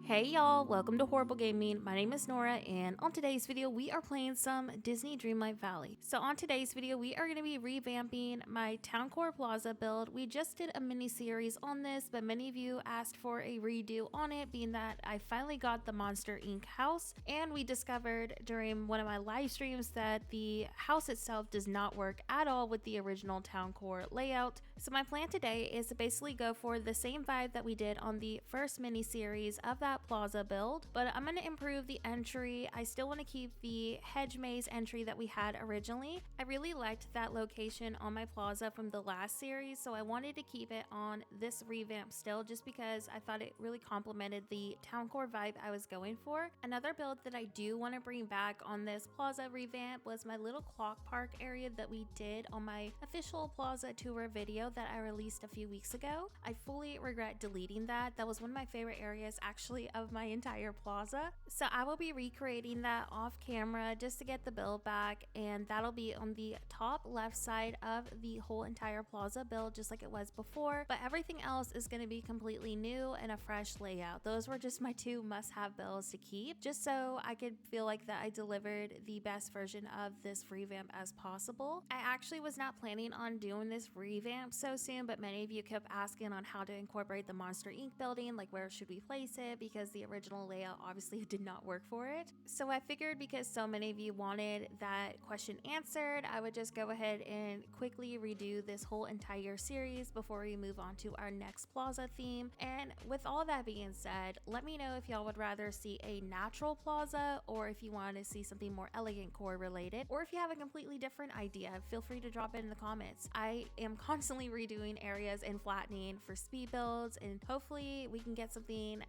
Hey y'all, welcome to Horrible Gaming. My name is Nora, and on today's video we are playing some Disney Dreamlight Valley. So on today's video we are going to be revamping my Town Core Plaza build. We just did a mini series on this, but many of you asked for a redo on it, being that I finally got the Monster Inc. house, and we discovered during one of my live streams that the house itself does not work at all with the original Town Core layout. So my plan today is to basically go for the same vibe that we did on the first mini series of that Plaza build, but I'm going to improve the entry. I still want to keep the hedge maze entry that we had originally. I really liked that location on my Plaza from the last series, so I wanted to keep it on this revamp still, just because I thought it really complemented the Town Core vibe I was going for. Another build that I do want to bring back on this Plaza revamp was my little clock park area that we did on my official Plaza tour video that I released a few weeks ago. I fully regret deleting that. That was one of my favorite areas actually of my entire Plaza. So I will be recreating that off camera just to get the build back, and that'll be on the top left side of the whole entire Plaza build just like it was before, but everything else is going to be completely new and a fresh layout. Those were just my two must-have builds to keep, just so I could feel like that I delivered the best version of this revamp as possible. I actually was not planning on doing this revamp so soon, but many of you kept asking on how to incorporate the Monster Inc. building, like where should we place it, because the original layout obviously did not work for it. So I figured because so many of you wanted that question answered, I would just go ahead and quickly redo this whole entire series before we move on to our next Plaza theme. And with all that being said, let me know if y'all would rather see a natural Plaza, or if you want to see something more elegant core related, or if you have a completely different idea, feel free to drop it in the comments. I am constantly redoing areas and flattening for speed builds, and hopefully we can get something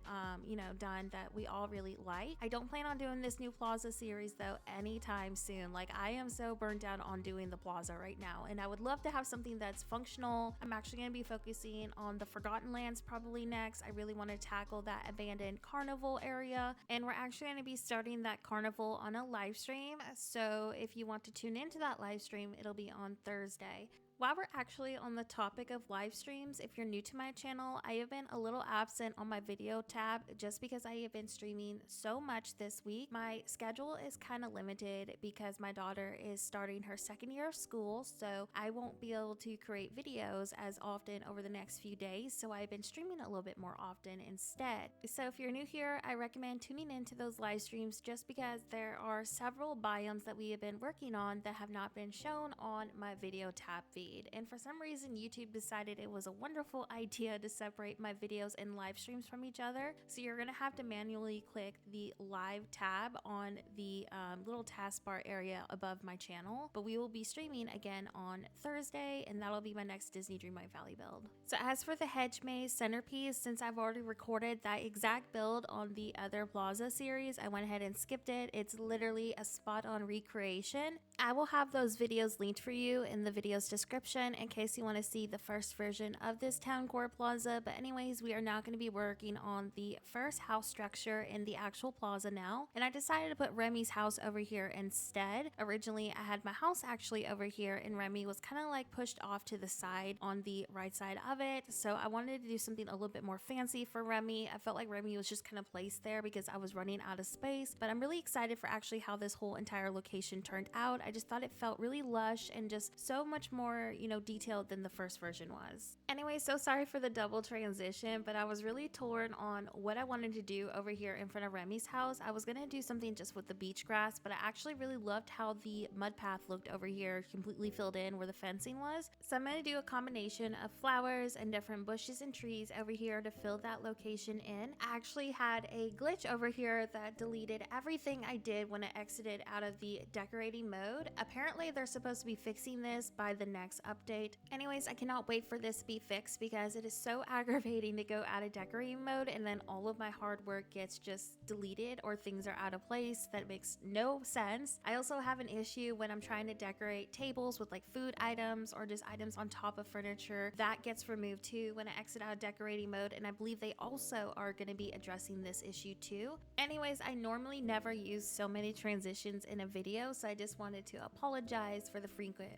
done that we all really like. I don't plan on doing this new Plaza series though anytime soon. Like, I am so burnt out on doing the Plaza right now, and I would love to have something that's functional. I'm actually going to be focusing on the Forgotten Lands probably next. I really want to tackle that abandoned carnival area, and we're actually going to be starting that carnival on a live stream. So if you want to tune into that live stream, it'll be on Thursday. While we're actually on the topic of live streams, if you're new to my channel, I have been a little absent on my video tab just because I have been streaming so much this week. My schedule is kind of limited because my daughter is starting her second year of school, so I won't be able to create videos as often over the next few days, so I've been streaming a little bit more often instead. So if you're new here, I recommend tuning into those live streams just because there are several biomes that we have been working on that have not been shown on my video tab feed. And for some reason YouTube decided it was a wonderful idea to separate my videos and live streams from each other, so you're gonna have to manually click the live tab on the little taskbar area above my channel. But we will be streaming again on Thursday, and that'll be my next Disney Dreamlight Valley build. So as for the hedge maze centerpiece, since I've already recorded that exact build on the other Plaza series, I went ahead and skipped it. It's literally a spot on recreation. I will have those videos linked for you in the video's description in case you want to see the first version of this Town Core Plaza. But anyways, we are now going to be working on the first house structure in the actual Plaza now, and I decided to put Remy's house over here instead. Originally I had my house actually over here, and Remy was kind of like pushed off to the side on the right side of it, so I wanted to do something a little bit more fancy for Remy. I felt like Remy was just kind of placed there because I was running out of space, but I'm really excited for actually how this whole entire location turned out. I just thought it felt really lush and just so much more detailed than the first version was. Anyway, so sorry for the double transition, but I was really torn on what I wanted to do over here in front of Remy's house. I was gonna do something just with the beach grass, but I actually really loved how the mud path looked over here, completely filled in where the fencing was. So I'm gonna do a combination of flowers and different bushes and trees over here to fill that location in. I actually had a glitch over here that deleted everything I did when I exited out of the decorating mode. Apparently they're supposed to be fixing this by the next update. Anyways, I cannot wait for this to be fixed because it is so aggravating to go out of decorating mode and then all of my hard work gets just deleted or things are out of place. That makes no sense. I also have an issue when I'm trying to decorate tables with like food items or just items on top of furniture. That gets removed too when I exit out of decorating mode, and I believe they also are going to be addressing this issue too. Anyways, I normally never use so many transitions in a video, so I just wanted to apologize for the frequent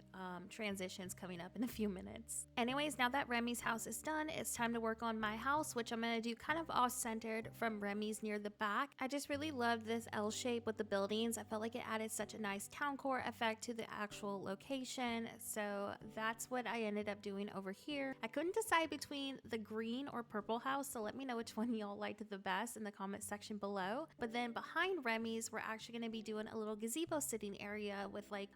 transitions decorations coming up in a few minutes. Anyways, now that Remy's house is done, it's time to work on my house, which I'm gonna do kind of off-centered from Remy's near the back. I just really loved this L shape with the buildings. I felt like it added such a nice town core effect to the actual location, so that's what I ended up doing over here. I couldn't decide between the green or purple house, so let me know which one y'all liked the best in the comment section below. But then behind Remy's, we're actually going to be doing a little gazebo sitting area with like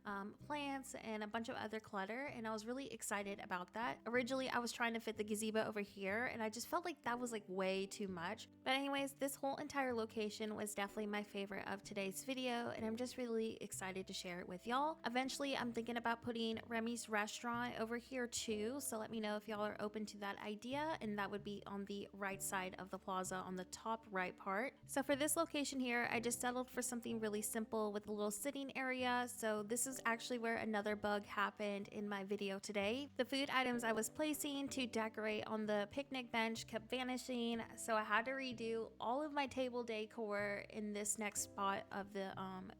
plants and a bunch of other clutter, and I was really excited about that. Originally, I was trying to fit the gazebo over here, and I just felt like that was like way too much. But anyways, this whole entire location was definitely my favorite of today's video, and I'm just really excited to share it with y'all. Eventually, I'm thinking about putting Remy's restaurant over here too, so let me know if y'all are open to that idea, and that would be on the right side of the plaza on the top right part. So for this location here, I just settled for something really simple with a little sitting area. So this is actually where another bug happened in my video today. The food items I was placing to decorate on the picnic bench kept vanishing, so I had to redo all of my table decor in this next spot of the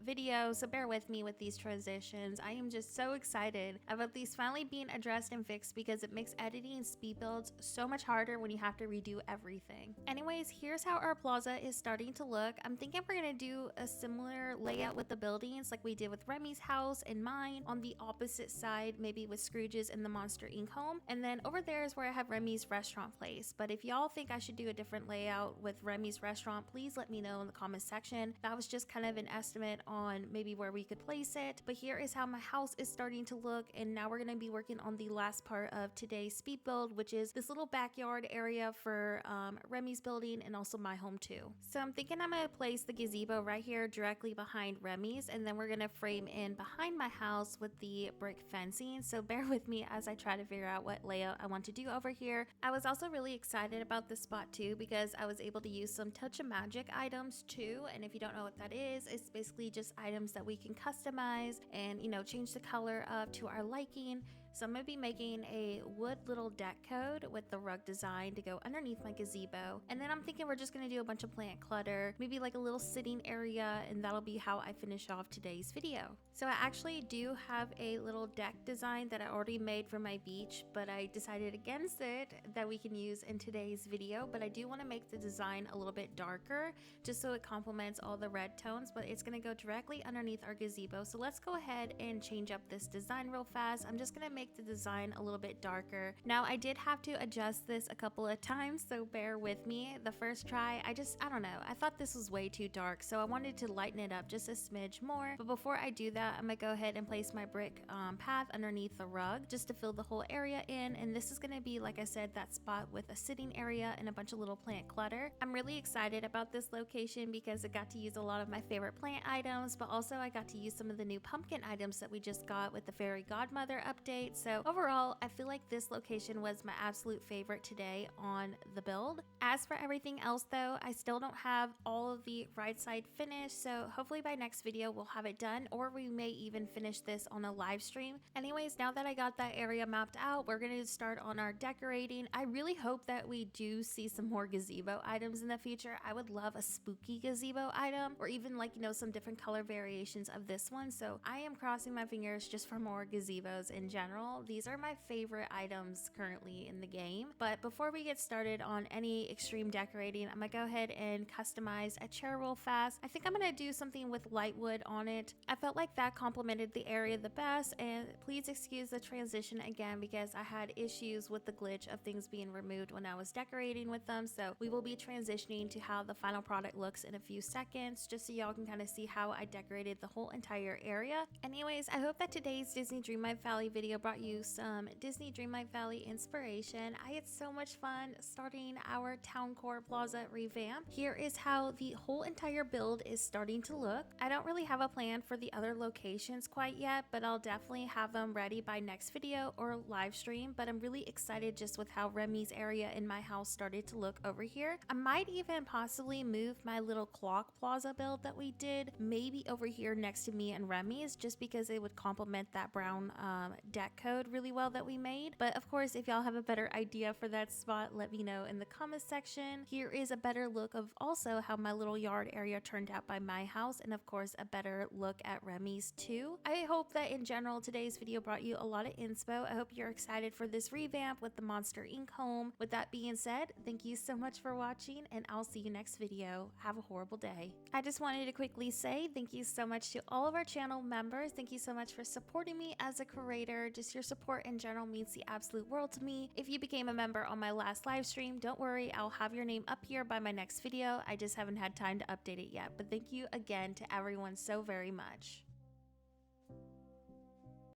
video, so bear with me with these transitions. I am just so excited about these finally being addressed and fixed because it makes editing speed builds so much harder when you have to redo everything. Anyways, here's how our plaza is starting to look. I'm thinking we're gonna do a similar layout with the buildings like we did with Remy's house and mine on the opposite side, maybe with Scrooge's and the Monster Inc. home, and then over there is where I have Remy's restaurant place. But if y'all think I should do a different layout with Remy's restaurant, please let me know in the comment section. That was just kind of an estimate on maybe where we could place it. But here is how my house is starting to look, and now we're going to be working on the last part of today's speed build, which is this little backyard area for Remy's building and also my home too. So I'm thinking I'm going to place the gazebo right here directly behind Remy's, and then we're going to frame in behind my house with the brick fencing. So bear with me as I try to figure out what layout I want to do over here. I was also really excited about this spot too because I was able to use some Touch of Magic items too, and if you don't know what that is, it's basically just items that we can customize and, you know, change the color of to our liking. So I'm going to be making a wood little deck code with the rug design to go underneath my gazebo. And then I'm thinking we're just going to do a bunch of plant clutter, maybe like a little sitting area, and that'll be how I finish off today's video. So I actually do have a little deck design that I already made for my beach, but I decided against it that we can use in today's video. But I do want to make the design a little bit darker just so it complements all the red tones, but it's going to go directly underneath our gazebo. So let's go ahead and change up this design real fast. I'm just going to make the design a little bit darker. Now I did have to adjust this a couple of times, so bear with me. The first try, I don't know, I thought this was way too dark, so I wanted to lighten it up just a smidge more. But before I do that, I'm gonna go ahead and place my brick path underneath the rug just to fill the whole area in, and this is gonna be, like I said, that spot with a sitting area and a bunch of little plant clutter. I'm really excited about this location because I got to use a lot of my favorite plant items, but also I got to use some of the new pumpkin items that we just got with the fairy godmother update. So overall, I feel like this location was my absolute favorite today on the build. As for everything else though, I still don't have all of the right side finished, so hopefully by next video we'll have it done, or we may even finish this on a live stream. Anyways, now that I got that area mapped out, we're going to start on our decorating. I really hope that we do see some more gazebo items in the future. I would love a spooky gazebo item, or even like, you know, some different color variations of this one. So I am crossing my fingers just for more gazebos in general. These are my favorite items currently in the game. But before we get started on any extreme decorating, I'm gonna go ahead and customize a chair real fast. I think I'm gonna do something with light wood on it. I felt like that complemented the area the best, and please excuse the transition again because I had issues with the glitch of things being removed when I was decorating with them. So we will be transitioning to how the final product looks in a few seconds, just so y'all can kind of see how I decorated the whole entire area. Anyways, I hope that today's Disney Dreamlight Valley video brought you some Disney Dreamlight Valley inspiration. I had so much fun starting our Town Core Plaza revamp. Here is how the whole entire build is starting to look. I don't really have a plan for the other locations quite yet, but I'll definitely have them ready by next video or live stream. But I'm really excited just with how Remy's area in my house started to look over here. I might even possibly move my little clock plaza build that we did maybe over here next to me and Remy's, just because it would complement that brown deck code really well that we made. But of course, if y'all have a better idea for that spot, let me know in the comments section. Here is a better look of also how my little yard area turned out by my house, and of course a better look at Remy's too. I hope that in general today's video brought you a lot of inspo. I hope you're excited for this revamp with the Monster Inc. home. With that being said, thank you so much for watching, and I'll see you next video. Have a horrible day. I just wanted to quickly say thank you so much to all of our channel members. Thank you so much for supporting me as a creator. Just your support in general means the absolute world to me. If you became a member on my last live stream, don't worry, I'll have your name up here by my next video. I just haven't had time to update it yet, but thank you again to everyone so very much.